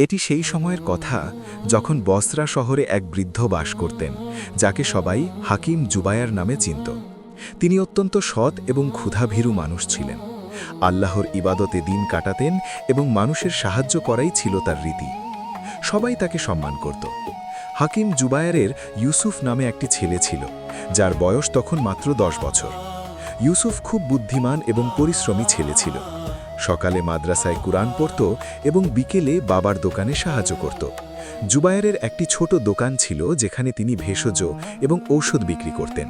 এটি সেই সময়ের কথা যখন বসরা শহরে এক বৃদ্ধ বাস করতেন, যাকে সবাই হাকিম জুবায়ার নামে চিনত। তিনি অত্যন্ত সৎ এবং ক্ষুধাভীরু মানুষ ছিলেন। আল্লাহর ইবাদতে দিন কাটাতেন এবং মানুষের সাহায্য করাই ছিল তার রীতি। সবাই তাকে সম্মান করত। হাকিম জুবায়ারের ইউসুফ নামে একটি ছেলে ছিল, যার বয়স তখন মাত্র 10 বছর। ইউসুফ খুব বুদ্ধিমান এবং পরিশ্রমী ছেলে ছিল। সকালে মাদ্রাসায় কুরআন পড়ত এবং বিকেলে বাবার দোকানে সাহায্য করত। জুবায়েরের একটি ছোট দোকান ছিল, যেখানে তিনি ভেষজ এবং ঔষধ বিক্রি করতেন।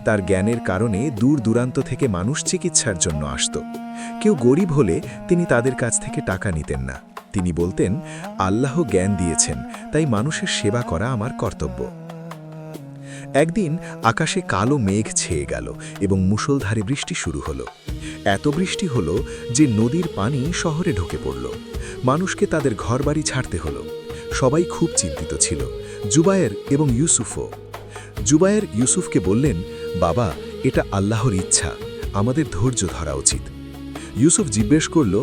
তার জ্ঞানের কারণে দূর দূরান্ত থেকে মানুষ চিকিৎসার জন্য আসত। কেউ গরিব হলে তিনি তাদের কাছ থেকে টাকা নিতেন না। তিনি বলতেন, আল্লাহ জ্ঞান দিয়েছেন, তাই মানুষের সেবা করা আমার কর্তব্য। একদিন আকাশে কালো মেঘ ছেয়ে গেল এবং মুষলধারে বৃষ্টি শুরু হলো। এত বৃষ্টি হলো যে নদীর পানি শহরে ঢুকে পড়ল। মানুষকে তাদের ঘরবাড়ি ছাড়তে হলো। সবাই খুব চিন্তিত ছিল, জুবায়ের এবং ইউসুফও। জুবায়ের ইউসুফকে বললেন, বাবা, এটা আল্লাহর ইচ্ছা, আমাদের ধৈর্য ধরা উচিত। ইউসুফ জিজ্ঞেস করল,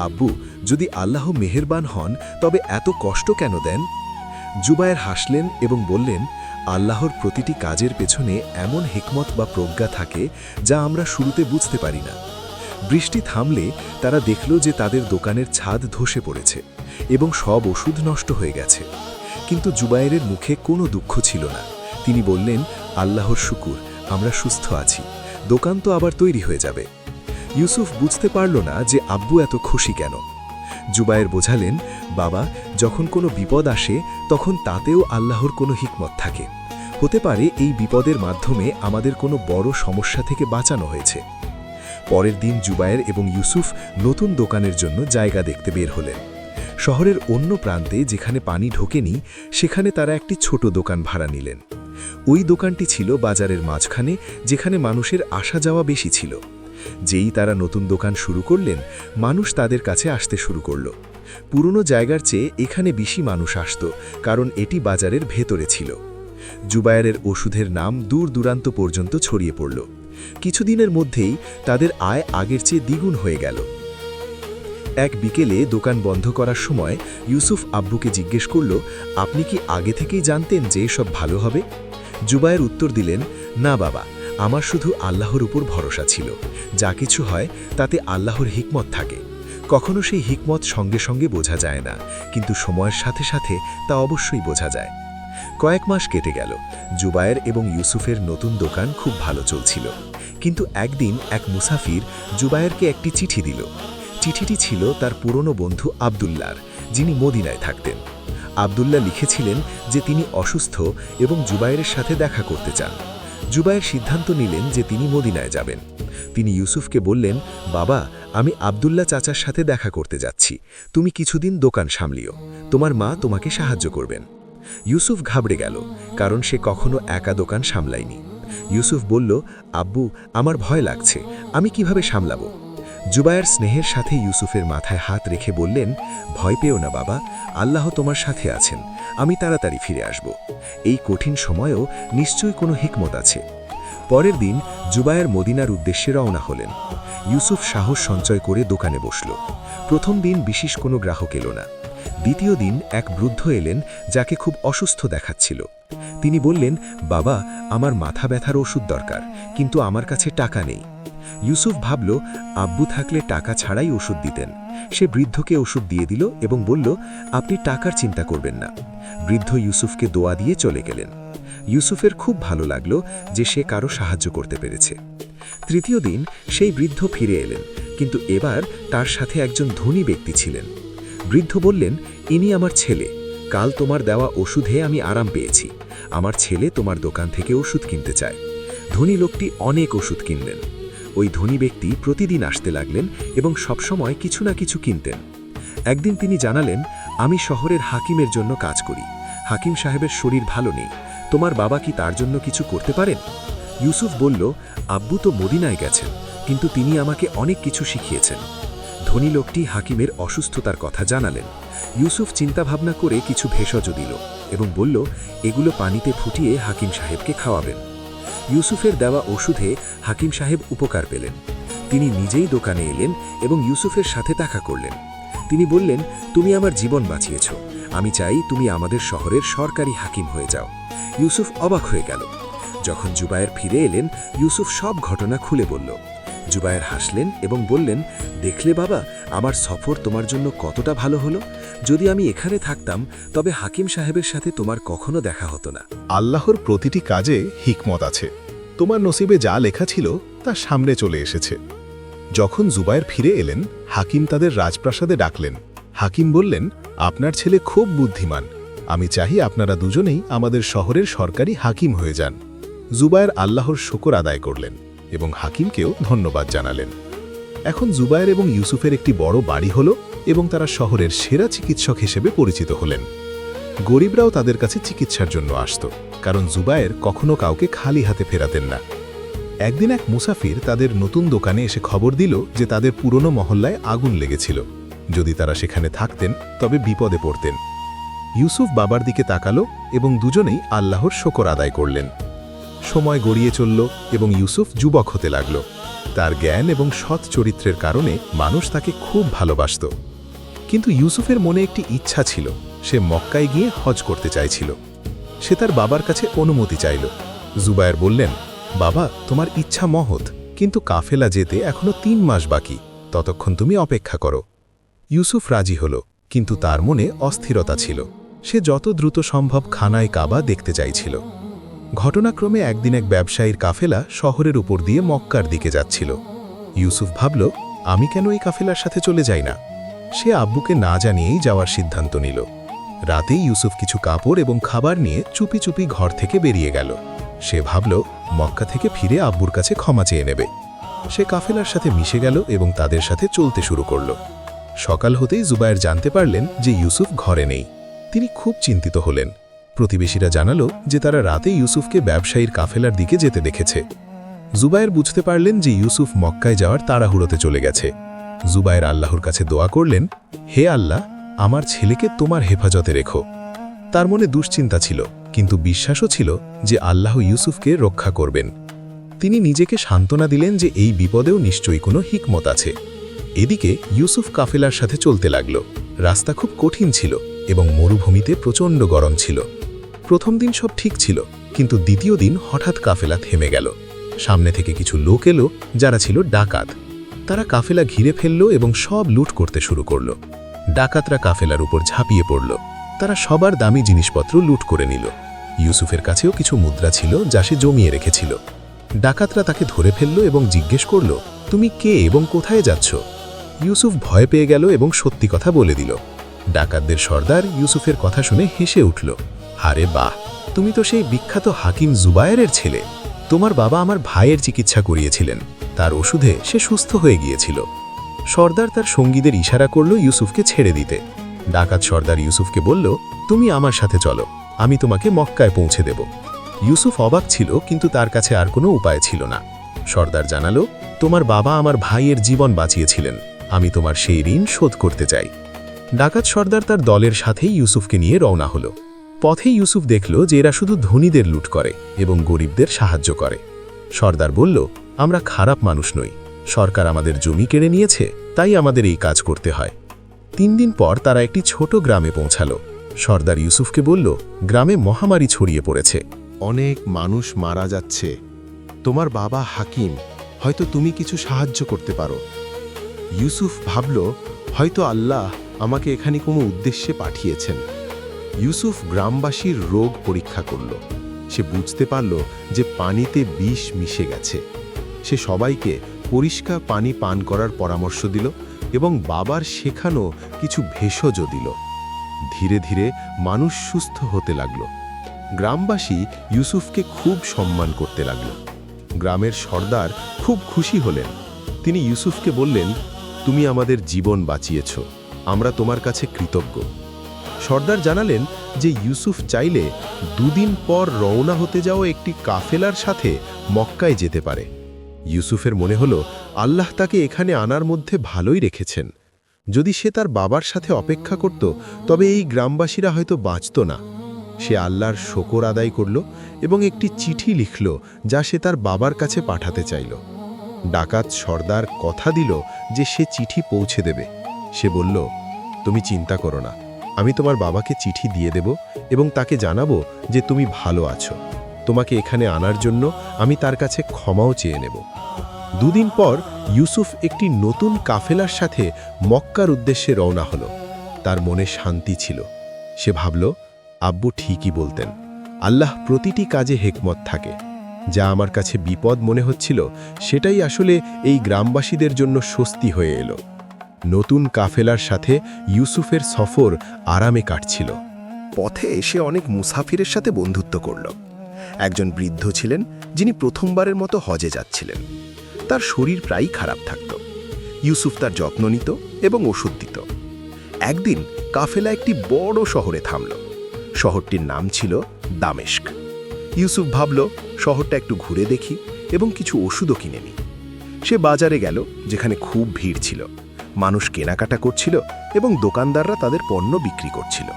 আব্বু, যদি আল্লাহ মেহেরবান হন তবে এত কষ্ট কেন দেন? জুবায়ের হাসলেন এবং বললেন, আল্লাহর প্রতিটি কাজের পেছনে এমন হিকমত বা প্রজ্ঞা থাকে যা আমরা শুরুতে বুঝতে পারি না। বৃষ্টি থামলে তারা দেখল যে তাদের দোকানের ছাদ ধসে পড়েছে এবং সব ওষুধ নষ্ট হয়ে গেছে। কিন্তু জুবায়েরের মুখে কোনো দুঃখ ছিল না। তিনি বললেন, আল্লাহর শুকুর, আমরা সুস্থ আছি, দোকান তো আবার তৈরি হয়ে যাবে। ইউসুফ বুঝতে পারল না যে আব্বু এত খুশি কেন। জুবায়ের বোঝালেন, বাবা, যখন কোনো বিপদ আসে তখন তাতেও আল্লাহর কোনো হিকমত থাকে। হতে পারে এই বিপদের মাধ্যমে আমাদের কোনো বড় সমস্যা থেকে বাঁচানো হয়েছে। পরের দিন জুবায়ের এবং ইউসুফ নতুন দোকানের জন্য জায়গা দেখতে বের হলেন। শহরের অন্য প্রান্তে, যেখানে পানি ঢোকেনি, সেখানে তারা একটি ছোট দোকান ভাড়া নিলেন। ওই দোকানটি ছিল বাজারের মাঝখানে, যেখানে মানুষের আসা যাওয়া বেশি ছিল। যেই তারা নতুন দোকান শুরু করলেন, মানুষ তাদের কাছে আসতে শুরু করল। পুরনো জায়গার চেয়ে এখানে বেশি মানুষ আসত, কারণ এটি বাজারের ভেতরে ছিল। জুবায়েরের ওষুধের নাম দূর দূরান্ত পর্যন্ত ছড়িয়ে পড়ল। কিছুদিনের মধ্যেই তাদের আয় আগের চেয়ে দ্বিগুণ হয়ে গেল। এক বিকেলে দোকান বন্ধ করার সময় ইউসুফ আব্বুকে জিজ্ঞেস করল, আপনি কি আগে থেকেই জানতেন যে এসব ভালো হবে? জুবায়ের উত্তর দিলেন, না বাবা, আমার শুধু আল্লাহর উপর ভরসা ছিল। যা কিছু হয় তাতে আল্লাহর হিকমত থাকে। কখনো সেই হিকমত সঙ্গে সঙ্গে বোঝা যায় না, কিন্তু সময়ের সাথে সাথে তা অবশ্যই বোঝা যায়। কয়েক মাস কেটে গেল। জুবায়ের এবং ইউসুফের নতুন দোকান খুব ভালো চলছিল। কিন্তু একদিন এক মুসাফির জুবায়েরকে একটি চিঠি দিল। চিঠিটি ছিল তার পুরনো বন্ধু আব্দুল্লাহর, যিনি মদিনায় থাকতেন। আব্দুল্লাহ লিখেছিলেন যে তিনি অসুস্থ এবং জুবায়েরের সাথে দেখা করতে চান। জুবায়ের সিদ্ধান্ত নিলেন যে তিনি মদিনায় যাবেন। তিনি ইউসুফকে বললেন, বাবা, আমি আব্দুল্লাহ চাচার সাথে দেখা করতে যাচ্ছি, তুমি কিছুদিন দোকান সামলিও, তোমার মা তোমাকে সাহায্য করবেন। ইউসুফ ঘাবড়ে গেল, কারণ সে কখনো একা দোকান সামলায়নি। ইউসুফ বলল, আব্বু, আমার ভয় লাগছে, আমি কিভাবে সামলাবো? জুবায়ের স্নেহের সাথে ইউসুফের মাথায় হাত রেখে বললেন, ভয় পেও না বাবা, আল্লাহ তোমার সাথে আছেন, আমি তাড়াতাড়ি ফিরে আসব। এই কঠিন সময়েও নিশ্চয়ই কোনো হিকমত আছে। পরের দিন জুবায়ের মদিনার উদ্দেশ্যে রওনা হলেন। ইউসুফ সাহস সঞ্চয় করে দোকানে বসল। প্রথম দিন বিশেষ কোনো গ্রাহক এলো না। দ্বিতীয় দিন এক বৃদ্ধ এলেন, যাকে খুব অসুস্থ দেখাচ্ছিল। তিনি বললেন, বাবা, আমার মাথা ব্যথার ওষুধ দরকার, কিন্তু আমার কাছে টাকা নেই। ইউসুফ ভাবল, আব্বু থাকলে টাকা ছাড়াই ওষুধ দিতেন। সে বৃদ্ধকে ওষুধ দিয়ে দিল এবং বলল, আপনি টাকার চিন্তা করবেন না। বৃদ্ধ ইউসুফকে দোয়া দিয়ে চলে গেলেন। ইউসুফের খুব ভালো লাগলো যে সে কারো সাহায্য করতে পেরেছে। তৃতীয় দিন সেই বৃদ্ধ ফিরে এলেন, কিন্তু এবার তার সাথে একজন ধনী ব্যক্তি ছিলেন। বৃদ্ধ বললেন, ইনি আমার ছেলে, কাল তোমার দেওয়া ওষুধে আমি আরাম পেয়েছি। আমার ছেলে তোমার দোকান থেকে ওষুধ কিনতে চায়। ধনী লোকটি অনেক ওষুধ কিনলেন। ওই ধনী ব্যক্তি প্রতিদিন আসতে লাগলেন এবং সবসময় কিছু না কিছু কিনতেন। একদিন তিনি জানালেন, আমি শহরের হাকিমের জন্য কাজ করি। হাকিম সাহেবের শরীর ভালো নেই, তোমার বাবা কি তার জন্য কিছু করতে পারেন? ইউসুফ বলল, আব্বু তো মদিনায় গেছেন, কিন্তু তিনি আমাকে অনেক কিছু শিখিয়েছেন। ধনী লোকটি হাকিমের অসুস্থতার কথা জানালেন। ইউসুফ চিন্তাভাবনা করে কিছু ভেষজ দিল এবং বলল, এগুলো পানিতে ফুটিয়ে হাকিম সাহেবকে খাওয়াবেন। ইউসুফের দেওয়া ওষুধে হাকিম সাহেব উপকার পেলেন। তিনি নিজেই দোকানে এলেন এবং ইউসুফের সাথে দেখা করলেন। তিনি বললেন, তুমি আমার জীবন বাঁচিয়েছ, আমি চাই তুমি আমাদের শহরের সরকারি হাকিম হয়ে যাও। ইউসুফ অবাক হয়ে গেল। যখন জুবায়ের ফিরে এলেন, ইউসুফ সব ঘটনা খুলে বলল। জুবায়ের হাসলেন এবং বললেন, দেখলে বাবা, আমার সফর তোমার জন্য কতটা ভালো হলো। যদি আমি এখানে থাকতাম তবে হাকিম সাহেবের সাথে তোমার কখনো দেখা হতো না। আল্লাহর প্রতিটি কাজে হিকমত আছে। তোমার নসিবে যা লেখা ছিল তা সামনে চলে এসেছে। যখন জুবায়ের ফিরে এলেন, হাকিম তাদের রাজপ্রাসাদে ডাকলেন। হাকিম বললেন, আপনার ছেলে খুব বুদ্ধিমান, আমি চাই আপনারা দুজনেই আমাদের শহরের সরকারি হাকিম হয়ে যান। জুবায়ের আল্লাহর শুকর আদায় করলেন এবং হাকিমকেও ধন্যবাদ জানালেন। এখন জুবায়ের এবং ইউসুফের একটি বড় বাড়ি হল এবং তারা শহরের সেরা চিকিৎসক হিসেবে পরিচিত হলেন। গরিবরাও তাদের কাছে চিকিৎসার জন্য আসত, কারণ জুবায়ের কখনো কাউকে খালি হাতে ফেরাতেন না। একদিন এক মুসাফির তাদের নতুন দোকানে এসে খবর দিল যে তাদের পুরনো মহল্লায় আগুন লেগেছিল। যদি তারা সেখানে থাকতেন তবে বিপদে পড়তেন। ইউসুফ বাবার দিকে তাকালো এবং দুজনেই আল্লাহর শুকর আদায় করলেন। সময় গড়িয়ে চলল এবং ইউসুফ যুবক হতে লাগল। তার জ্ঞান এবং সৎ চরিত্রের কারণে মানুষ তাকে খুব ভালোবাসত। কিন্তু ইউসুফের মনে একটি ইচ্ছা ছিল, সে মক্কায় গিয়ে হজ করতে চাইছিল। সে তার বাবার কাছে অনুমতি চাইল। জুবায়ের বললেন, বাবা, তোমার ইচ্ছা মহৎ, কিন্তু কাফেলা যেতে এখনো 3 মাস বাকি, ততক্ষণ তুমি অপেক্ষা করো। ইউসুফ রাজি হল, কিন্তু তার মনে অস্থিরতা ছিল। সে যত দ্রুত সম্ভব খানায় কাবা দেখতে চাইছিল। ঘটনাক্রমে একদিন এক ব্যবসায়ীর কাফেলা শহরের উপর দিয়ে মক্কার দিকে যাচ্ছিল। ইউসুফ ভাবল, আমি কেন এই কাফেলার সাথে চলে যাই না। সে আব্বুকে না জানিয়েই যাওয়ার সিদ্ধান্ত নিল। রাতেই ইউসুফ কিছু কাপড় এবং খাবার নিয়ে চুপি চুপি ঘর থেকে বেরিয়ে গেল। সে ভাবল, মক্কা থেকে ফিরে আব্বুর কাছে ক্ষমা চেয়ে নেবে। সে কাফেলার সাথে মিশে গেল এবং তাদের সাথে চলতে শুরু করল। সকাল হতেই জুবায়ের জানতে পারলেন যে ইউসুফ ঘরে নেই। তিনি খুব চিন্তিত হলেন। প্রতিবেশীরা জানালো যে তারা রাতে ইউসুফকে ব্যবসায়ীর কাফেলার দিকে যেতে দেখেছে। জুবায়ের বুঝতে পারলেন যে ইউসুফ মক্কায় যাওয়ার তাড়াহুড়োতে চলে গেছে। জুবায়ের আল্লাহর কাছে দোয়া করলেন, হে আল্লাহ, আমার ছেলেকে তোমার হেফাজতে রেখো। তার মনে দুশ্চিন্তা ছিল, কিন্তু বিশ্বাসও ছিল যে আল্লাহ ইউসুফকে রক্ষা করবেন। তিনি নিজেকে সান্ত্বনা দিলেন যে এই বিপদেও নিশ্চয়ই কোনো হিকমত আছে। এদিকে ইউসুফ কাফেলার সাথে চলতে লাগল। রাস্তা খুব কঠিন ছিল এবং মরুভূমিতে প্রচণ্ড গরম ছিল। প্রথম দিন সব ঠিক ছিল, কিন্তু দ্বিতীয় দিন হঠাৎ কাফেলা থেমে গেল। সামনে থেকে কিছু লোক এলো, যারা ছিল ডাকাত। তারা কাফেলা ঘিরে ফেলল এবং সব লুট করতে শুরু করল। ডাকাতরা কাফেলার উপর ঝাঁপিয়ে পড়ল। তারা সবার দামি জিনিসপত্র লুট করে নিল। ইউসুফের কাছেও কিছু মুদ্রা ছিল যা সে জমিয়ে রেখেছিল। ডাকাতরা তাকে ধরে ফেলল এবং জিজ্ঞেস করল, তুমি কে এবং কোথায় যাচ্ছ? ইউসুফ ভয় পেয়ে গেল এবং সত্যি কথা বলে দিল। ডাকাতদের সর্দার ইউসুফের কথা শুনে হেসে উঠল। আরে বাহ, তুমি তো সেই বিখ্যাত হাকিম জুবায়েরের ছেলে। তোমার বাবা আমার ভাইয়ের চিকিৎসা করিয়েছিলেন, তার ওষুধে সে সুস্থ হয়ে গিয়েছিল। সর্দার তার সঙ্গীদের ইশারা করল ইউসুফকে ছেড়ে দিতে। ডাকাত সর্দার ইউসুফকে বলল, তুমি আমার সাথে চলো, আমি তোমাকে মক্কায় পৌঁছে দেব। ইউসুফ অবাক ছিল, কিন্তু তার কাছে আর কোনো উপায় ছিল না। সর্দার জানালো, তোমার বাবা আমার ভাইয়ের জীবন বাঁচিয়েছিলেন, আমি তোমার সেই ঋণ শোধ করতে চাই। ডাকাত সর্দার তার দলের সাথেই ইউসুফকে নিয়ে রওনা হলো। পথে ইউসুফ দেখল যে এরা শুধু ধনীদের লুট করে এবং গরিবদের সাহায্য করে। সর্দার বলল, আমরা খারাপ মানুষ নই, সরকার আমাদের জমি কেড়ে নিয়েছে, তাই আমাদের এই কাজ করতে হয়। 3 দিন পর তারা একটি ছোট গ্রামে পৌঁছালো। সর্দার ইউসুফকে বলল, গ্রামে মহামারী ছড়িয়ে পড়েছে, অনেক মানুষ মারা যাচ্ছে। তোমার বাবা হাকিম, হয়তো তুমি কিছু সাহায্য করতে পারো। ইউসুফ ভাবল, হয়তো আল্লাহ আমাকে এখানে কোনো উদ্দেশ্যে পাঠিয়েছেন। ইউসুফ গ্রামবাসীর রোগ পরীক্ষা করল। সে বুঝতে পারল যে পানিতে বিষ মিশে গেছে। সে সবাইকে পরিষ্কার পানি পান করার পরামর্শ দিল এবং বাবার শেখানো কিছু ভেষজ দিল। ধীরে ধীরে মানুষ সুস্থ হতে লাগল। গ্রামবাসী ইউসুফকে খুব সম্মান করতে লাগল। গ্রামের সর্দার খুব খুশি হলেন। তিনি ইউসুফকে বললেন, তুমি আমাদের জীবন বাঁচিয়েছ, আমরা তোমার কাছে কৃতজ্ঞ। সর্দার জানালেন যে ইউসুফ চাইলে 2 দিন পর রওনা হতে যাওয়া একটি কাফেলার সাথে মক্কায় যেতে পারে। ইউসুফের মনে হলো আল্লাহ তাকে এখানে আনার মধ্যে ভালোই রেখেছেন। যদি সে তার বাবার সাথে অপেক্ষা করত তবে এই গ্রামবাসীরা হয়তো বাঁচত না। সে আল্লাহর শুকর আদায় করল এবং একটি চিঠি লিখল যা সে তার বাবার কাছে পাঠাতে চাইল। ডাকাত সর্দার কথা দিল যে সে চিঠি পৌঁছে দেবে। সে বলল, তুমি চিন্তা করো না, আমি তোমার বাবাকে চিঠি দিয়ে দেব এবং তাকে জানাবো যে তুমি ভালো আছো। তোমাকে এখানে আনার জন্য আমি তার কাছে ক্ষমাও চেয়ে নেব। 2 দিন পর ইউসুফ একটি নতুন কাফেলার সাথে মক্কার উদ্দেশ্যে রওনা হলো। তার মনে শান্তি ছিল। সে ভাবল, আব্বু ঠিকই বলতেন, আল্লাহ প্রতিটি কাজে হেকমত থাকে। যা আমার কাছে বিপদ মনে হচ্ছিল সেটাই আসলে এই গ্রামবাসীদের জন্য স্বস্তি হয়ে এলো। নতুন কাফেলার সাথে ইউসুফের সফর আরামে কাটছিল। পথে এসে অনেক মুসাফিরের সাথে বন্ধুত্ব করল। একজন বৃদ্ধ ছিলেন যিনি প্রথমবারের মতো হজে যাচ্ছিলেন। তার শরীর প্রায়ই খারাপ থাকত। ইউসুফ তার যত্ন নিত এবং ওষুধ দিত। একদিন কাফেলা একটি বড় শহরে থামল। শহরটির নাম ছিল দামেস্ক। ইউসুফ ভাবল, শহরটা একটু ঘুরে দেখি এবং কিছু ওষুধও কিনে নিই। সে বাজারে গেল, যেখানে খুব ভিড় ছিল। মানুষ কেনাকাটা করছিল এবং দোকানদাররা তাদের পণ্য বিক্রি করছিল।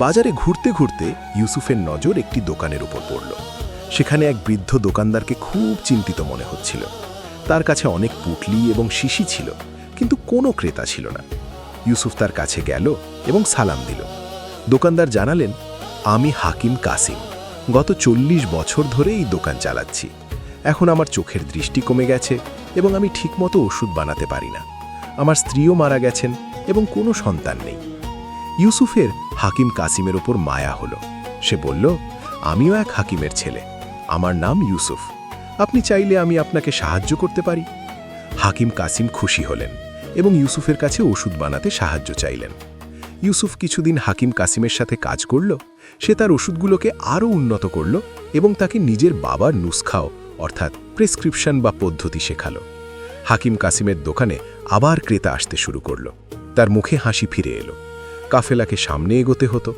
বাজারে ঘুরতে ঘুরতে ইউসুফের নজর একটি দোকানের উপর পড়ল। সেখানে এক বৃদ্ধ দোকানদারকে খুব চিন্তিত মনে হচ্ছিল। তার কাছে অনেক পুঁটলি এবং শিশি ছিল, কিন্তু কোনো ক্রেতা ছিল না। ইউসুফ তার কাছে গেল এবং সালাম দিল। দোকানদার জানালেন, আমি হাকিম কাসিম। গত 40 বছর ধরে এই দোকান চালাচ্ছি। এখন আমার চোখের দৃষ্টি কমে গেছে এবং আমি ঠিকমতো ওষুধ বানাতে পারি না। আমার স্ত্রীও মারা গেছেন এবং কোনো সন্তান নেই। ইউসুফের হাকিম কাসিমের ওপর মায়া হলো। সে বলল, আমিও এক হাকিমের ছেলে। আমার নাম ইউসুফ। আপনি চাইলে আমি আপনাকে সাহায্য করতে পারি। হাকিম কাসিম খুশি হলেন এবং ইউসুফের কাছে ওষুধ বানাতে সাহায্য চাইলেন। ইউসুফ কিছুদিন হাকিম কাসিমের সাথে কাজ করল। সে তার ওষুধগুলোকে আরও উন্নত করল এবং তাকে নিজের বাবার নুস্খাও অর্থাৎ প্রেসক্রিপশন বা পদ্ধতি শেখালো। হাকিম কাসিমের দোকানে আবার ক্রেতা আসতে শুরু করল। তার মুখে হাসি ফিরে এলো। কাফেলাকে সামনে এগোতে হতো।